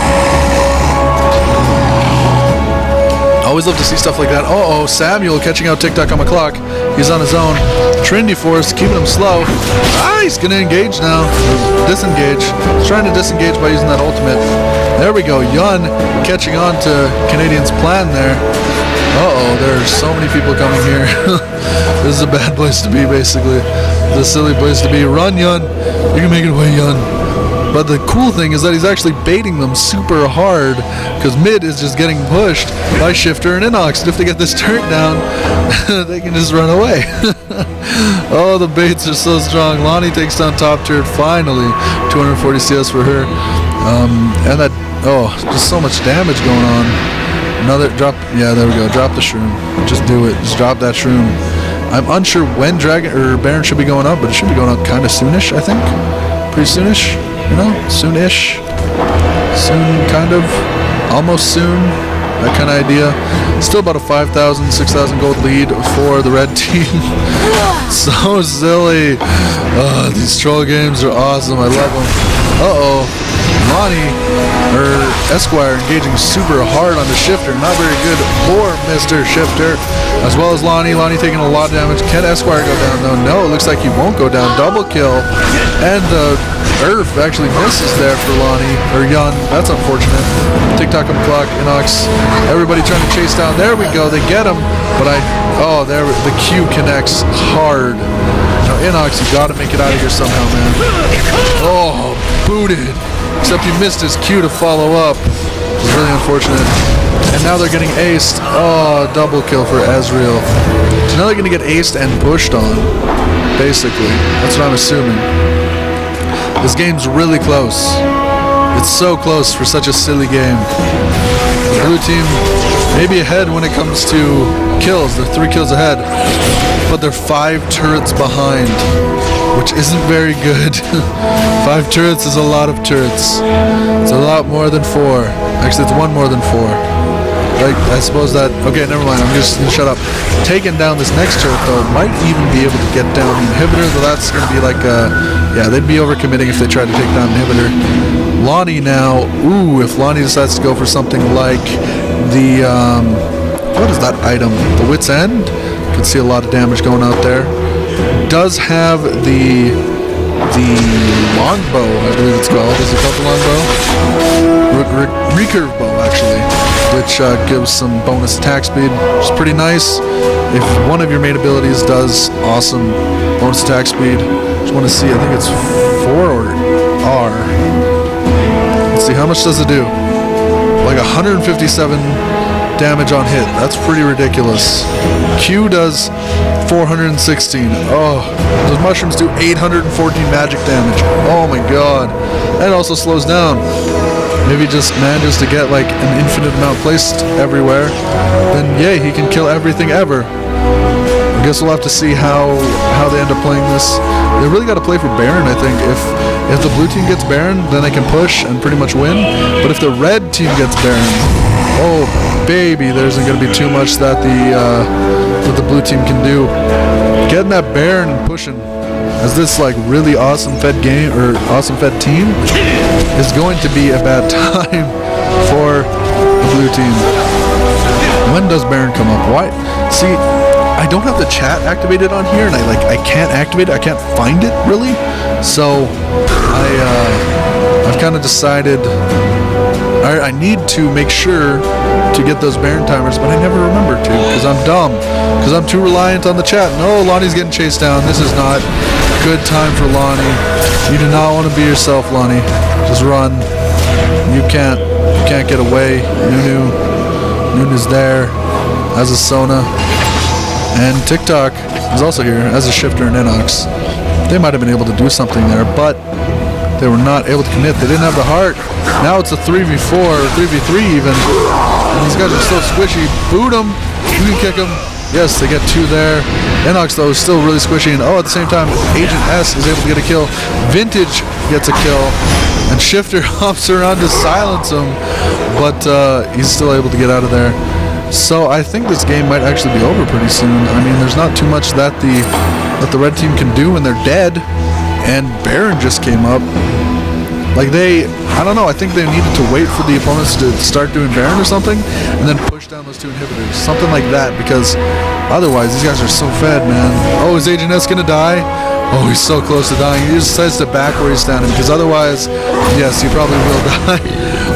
Always love to see stuff like that. Uh-oh, Samuel catching out TikTok on McClock. He's on his own. Trinity Force keeping him slow. Ah, he's gonna engage now. Disengage. He's trying to disengage by using that ultimate. There we go. Yun catching on to Canadian's plan there. Uh-oh, there's so many people coming here. This is a bad place to be, basically. It's a silly place to be. Run, Yun. You can make it away, Yun. But the cool thing is that he's actually baiting them super hard because mid is just getting pushed by Shifter and Inox. And if they get this turret down, they can just run away. Oh, the baits are so strong. Lonnie takes down top turret finally. 240 CS for her. And that, oh, just so much damage going on. Another drop, yeah, there we go. Drop the shroom. Just do it. Just drop that shroom. I'm unsure when Dragon or Baron should be going up, but it should be going up kind of soonish, I think. Pretty soonish. You know, soon-ish, soon, kind of, almost soon, that kind of idea. Still about a 5,000, 6,000 gold lead for the red team. So silly. These troll games are awesome. I love them. Uh-oh. Lonnie, or Esquire, engaging super hard on the Shifter. Not very good for Mr. Shifter. As well as Lonnie. Lonnie taking a lot of damage. Can Esquire go down though? No, it looks like he won't go down. Double kill. And the Earth actually misses there for Lonnie, or Yun. That's unfortunate. TikTok on the clock, Inox. Everybody trying to chase down. There we go. They get him. But there the Q connects hard. Now Inox, you got to make it out of here somehow, man. Oh, booted. Except he missed his Q to follow up. It's really unfortunate. And now they're getting aced. Oh, double kill for Ezreal. So now they're going to get aced and pushed on, basically. That's what I'm assuming. This game's really close. It's so close for such a silly game. The blue team may be ahead when it comes to kills. They're 3 kills ahead. But they're 5 turrets behind, which isn't very good. 5 turrets is a lot of turrets. It's a lot more than 4. Actually, it's 1 more than 4. Like, I suppose that... Okay, never mind. I'm just going to shut up. Taking down this next turret, though, might even be able to get down the inhibitor, though that's going to be like a... Yeah, they'd be overcommitting if they tried to take down the inhibitor. Lonnie now... Ooh, if Lonnie decides to go for something like the... what is that item? The Wit's End? You can see a lot of damage going out there. Does have the longbow, I believe it's called. Is it called the longbow? Recurve bow, actually, which gives some bonus attack speed, which is pretty nice. If one of your main abilities does awesome bonus attack speed, just want to see, I think it's 4 or R. Let's see, how much does it do? Like 157 damage on hit. That's pretty ridiculous. Q does 416. Oh, those mushrooms do 814 magic damage. Oh my god. That also slows down. Maybe just manages to get like an infinite amount placed everywhere. Then yay, he can kill everything ever. I guess we'll have to see how they end up playing this. They really got to play for Baron, I think. If the blue team gets Baron, then they can push and pretty much win. But if the red team gets Baron, oh baby, there isn't going to be too much that the blue team can do. Getting that Baron and pushing as this like really awesome fed game or awesome fed team is going to be a bad time for the blue team. When does Baron come up? Why? See, I don't have the chat activated on here, and I can't activate it. I can't find it really. So I've kind of decided I need to make sure to get those Baron timers, but I never remember to because I'm dumb. Because I'm too reliant on the chat. No, Lonnie's getting chased down. This is not a good time for Lonnie. You do not want to be yourself, Lonnie. Just run. You can't get away. Nunu is there as a Sona. And TikTok is also here as a Shifter and Inox. They might have been able to do something there, but they were not able to commit. They didn't have the heart. Now it's a 3v4, or 3v3 even. And these guys are so squishy. Boot them. You can kick them. Yes, they get 2 there. Inox, though, is still really squishy. And oh, at the same time, Agent S is able to get a kill. Vintage gets a kill. And Shifter hops around to silence him. But he's still able to get out of there. So I think this game might actually be over pretty soon. I mean, there's not too much that the red team can do when they're dead. And Baron just came up. Like I don't know, I think they needed to wait for the opponents to start doing Baron or something, and then push down those 2 inhibitors. Something like that, because otherwise these guys are so fed, man. Oh, is Agent S gonna die? Oh, he's so close to dying. He just decides to back where he's standing, because otherwise, yes, he probably will die.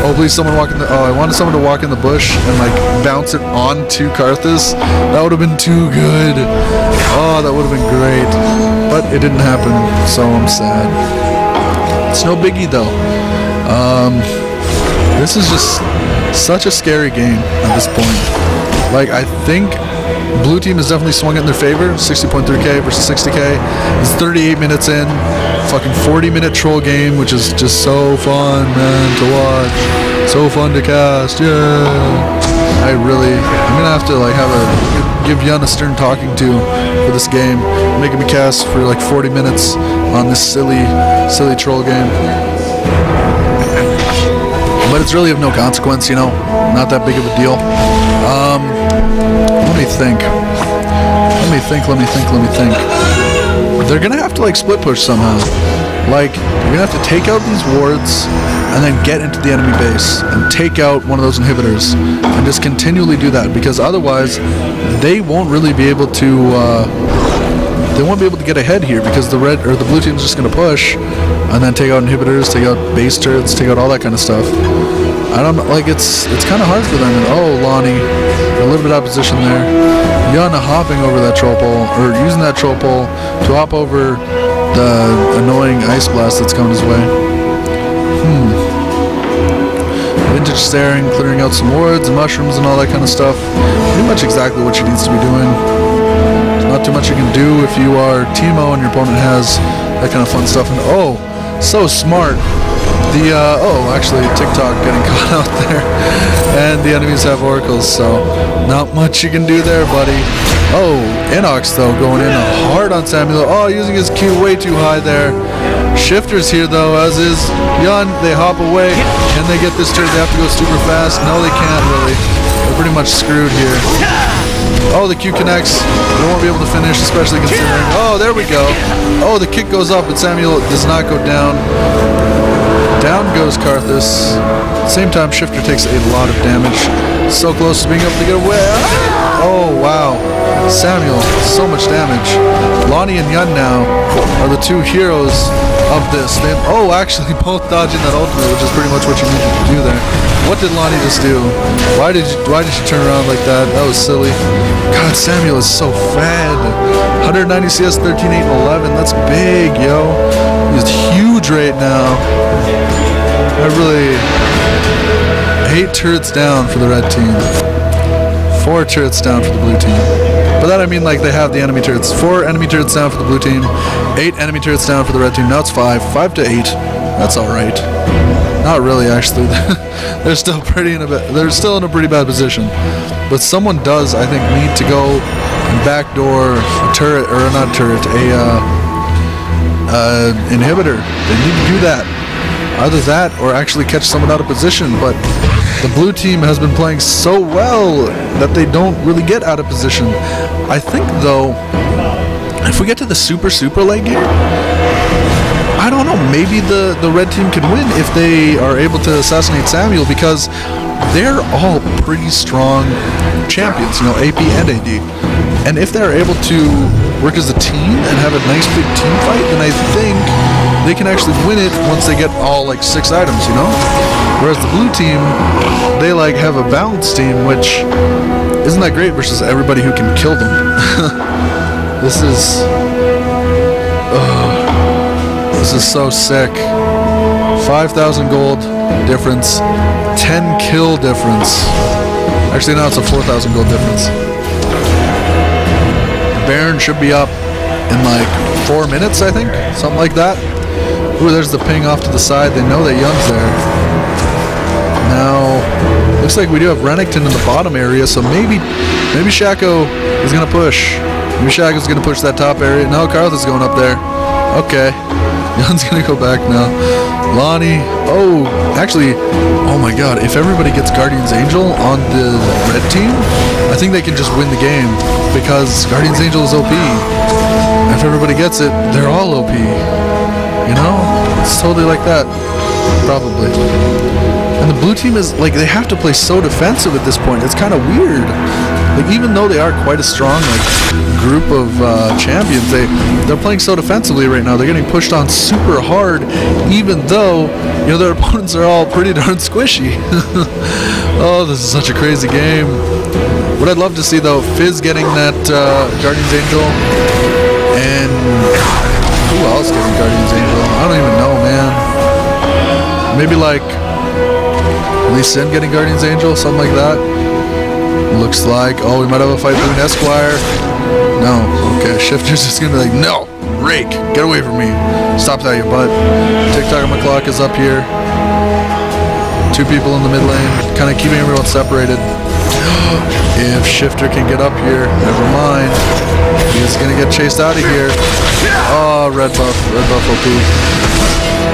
Oh, please, someone walk in the... Oh, I wanted someone to walk in the bush and, like, bounce it onto Karthus. That would have been too good. Oh, that would have been great. But it didn't happen, so I'm sad. It's no biggie, though. This is just such a scary game at this point. Like, I think blue team has definitely swung it in their favor. 60.3k versus 60k. It's 38 minutes in. Fucking 40-minute troll game, which is just so fun, man, to watch. So fun to cast, yeah. I'm gonna have to like give Yun a stern talking to for this game, making me cast for like 40 minutes on this silly troll game. But it's really of no consequence, you know, not that big of a deal. Let me think. They're gonna have to like split push somehow. Like, you're gonna have to take out these wards and then get into the enemy base and take out one of those inhibitors and just continually do that, because otherwise they won't really be able to get ahead here, because the blue team's just gonna push and then take out inhibitors, take out base turrets, take out all that kind of stuff. I don't know, like it's kind of hard for them. And oh, Lonnie, a little bit out of position there. Yun hopping over that troll pole, or using that troll pole to hop over the annoying ice blast that's coming his way. Vintage staring, clearing out some wards and mushrooms and all that kind of stuff. Pretty much exactly what she needs to be doing. There's not too much you can do if you are Teemo and your opponent has that kind of fun stuff. And oh, so smart. The actually TikTok getting caught out there, and the enemies have oracles, so not much you can do there, buddy. Oh, Inox though going in hard on Samuel. Oh, using his Q way too high there. Shifter's here though, as is Yun. They hop away. Can they get this turn? They have to go super fast. No, they can't really. They're pretty much screwed here. Oh, the Q connects. They won't be able to finish, especially considering. Oh, there we go. Oh, the kick goes up, but Samuel does not go down. Down goes Karthus. Same time, Shifter takes a lot of damage. So close to being able to get away. Oh, wow. Samuel, so much damage. Lonnie and Yun now are the two heroes of this. Oh, actually both dodging that ultimate, which is pretty much what you needed to do there. What did Lonnie just do? Why did she turn around like that? That was silly. God, Samuel is so fed. 190 CS, 13, 8, and 11. That's big, yo. He's huge right now. I really hate turrets down for the red team. 4 turrets down for the blue team. By that I mean like they have the enemy turrets. 4 enemy turrets down for the blue team. 8 enemy turrets down for the red team. Now it's 5. 5 to 8. That's alright. Not really, actually. They're still they're still in a pretty bad position. But someone does, I think, need to go and backdoor a turret, or not a turret, inhibitor. They need to do that. Either that or actually catch someone out of position, but the blue team has been playing so well that they don't really get out of position. I think though, if we get to the super late game, I don't know, maybe the red team can win if they are able to assassinate Samuel, because they're all pretty strong champions, you know, AP and AD. And if they're able to work as a team and have a nice big team fight, then I think they can actually win it once they get all like 6 items, you know? Whereas the blue team, they like have a balanced team, which isn't that great versus everybody who can kill them. This is so sick. 5,000 gold difference, 10 kill difference. Actually, now it's a 4,000 gold difference. Baron should be up in like 4 minutes, I think, something like that. Ooh, there's the ping off to the side. They know that Young's there. Now, looks like we do have Renekton in the bottom area, so maybe Shaco is gonna push. Maybe Shaco's gonna push that top area. No, Karthus is going up there. Okay, Young's gonna go back now. Lonnie. Oh, actually, oh my God! If everybody gets Guardian's Angel on the red team, I think they can just win the game, because Guardian's Angel is OP. If everybody gets it, they're all OP. You know? It's totally like that. Probably. And the blue team is, like, they have to play so defensive at this point. It's kind of weird. Like, even though they are quite a strong, like, group of champions, they're playing so defensively right now. They're getting pushed on super hard, even though, you know, their opponents are all pretty darn squishy. Oh, this is such a crazy game. What I'd love to see, though, Fizz getting that Guardian's Angel, and who else getting Guardian's Angel? I don't even know, man. Maybe like Lee Sin getting Guardian's Angel, something like that. Looks like, oh, we might have a fight between Esquire. No, okay, Shifter's just gonna be like, no, Rake, get away from me. Stop that, you butt. TikTok on my clock is up here. 2 people in the mid lane, kind of keeping everyone separated. If Shifter can get up here, never mind. He's gonna get chased out of here. Oh, red buff OP.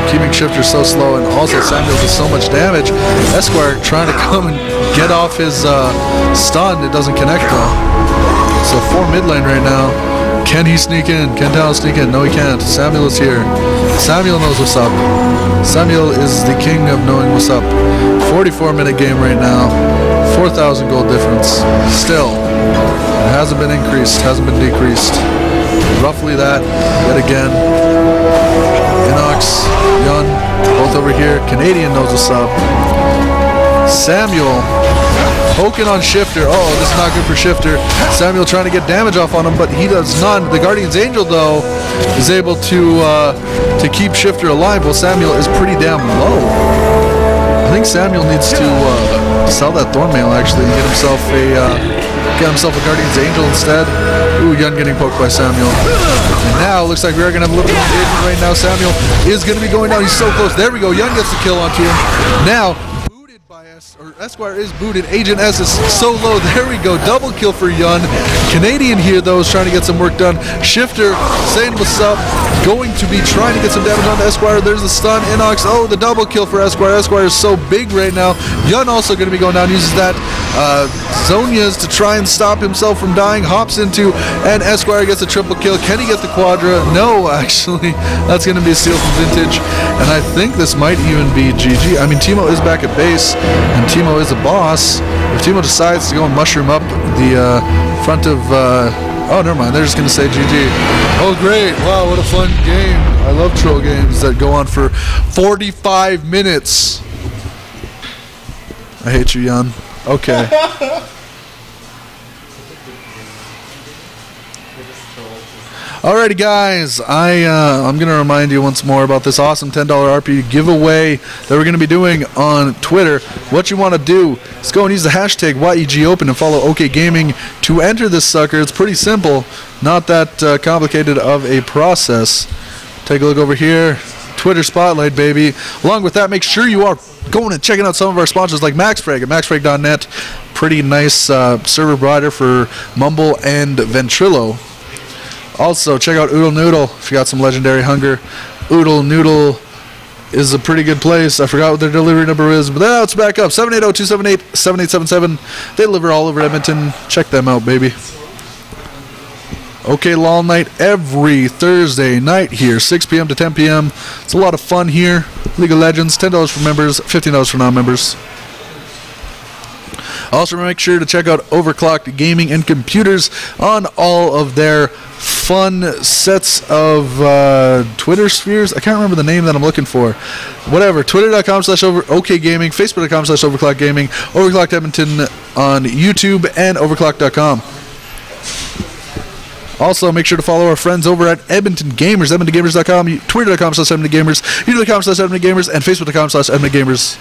Keeping Shifter so slow, and also Samuel does so much damage. Esquire trying to come and get off his stun. It doesn't connect though. So 4 mid lane right now. Can he sneak in? Can Talon sneak in? No, he can't. Samuel is here. Samuel knows what's up. Samuel is the king of knowing what's up. 44-minute game right now. 4,000 gold difference. Still, it hasn't been increased, hasn't been decreased. Roughly that, yet again. Inox, Yun, both over here. Canadian knows what's up. Samuel poking on Shifter. Oh, this is not good for Shifter. Samuel trying to get damage off on him, but he does none. The Guardian's Angel, though, is able to keep Shifter alive, while Samuel is pretty damn low. I think Samuel needs to sell that Thornmail actually and get himself a Guardian's Angel instead. Ooh, Yun getting poked by Samuel. And now looks like we are going to have a little bit of engagement right now. Samuel is going to be going down. He's so close. There we go. Yun gets the kill onto him. Now, booted by Esquire is booted. Agent S is so low. There we go. Double kill for Yun. Canadian here, though, is trying to get some work done. Shifter saying what's up. Going to be trying to get some damage on Esquire. There's the stun. Inox. Oh, the double kill for Esquire. Esquire is so big right now. Yun also going to be going down. Uses that Zonia's to try and stop himself from dying. Hops into, and Esquire gets a triple kill. Can he get the quadra? No, actually. That's going to be a steal from Vintage. And I think this might even be GG. I mean, Timo is back at base, and Timo is a boss. If Timo decides to go and mushroom up the front of... oh, never mind. They're just going to say GG. Oh, great. Wow, what a fun game. I love troll games that go on for 45 minutes. I hate you, Yun. Okay. Alrighty, guys. I'm going to remind you once more about this awesome $10 RP giveaway that we're going to be doing on Twitter. What you want to do is go and use the hashtag YEGOpen and follow OK Gaming to enter this sucker. It's pretty simple. Not that complicated of a process. Take a look over here. Twitter Spotlight, baby. Along with that, make sure you are going and checking out some of our sponsors like MaxFrag at maxfrag.net. Pretty nice server provider for Mumble and Ventrilo. Also, check out Oodle Noodle if you got some legendary hunger. Oodle Noodle is a pretty good place. I forgot what their delivery number is, but now it's back up. 780-278-7877. They deliver all over Edmonton. Check them out, baby. Okay, LOL night every Thursday night here, 6 p.m. to 10 p.m. It's a lot of fun here. League of Legends, $10 for members, $15 for non-members. Also, make sure to check out OverKlocked Gaming and Computers on all of their fun sets of Twitter spheres. I can't remember the name that I'm looking for. Whatever. Twitter.com/OKGaming, Facebook.com/OverKlocked Gaming, OverKlocked Edmonton on YouTube, and OverKlocked.com. Also, make sure to follow our friends over at Edmonton Gamers, EdmontonGamers.com, Twitter.com/EdmontonGamers, YouTube.com/EdmontonGamers, and Facebook.com/EdmontonGamers.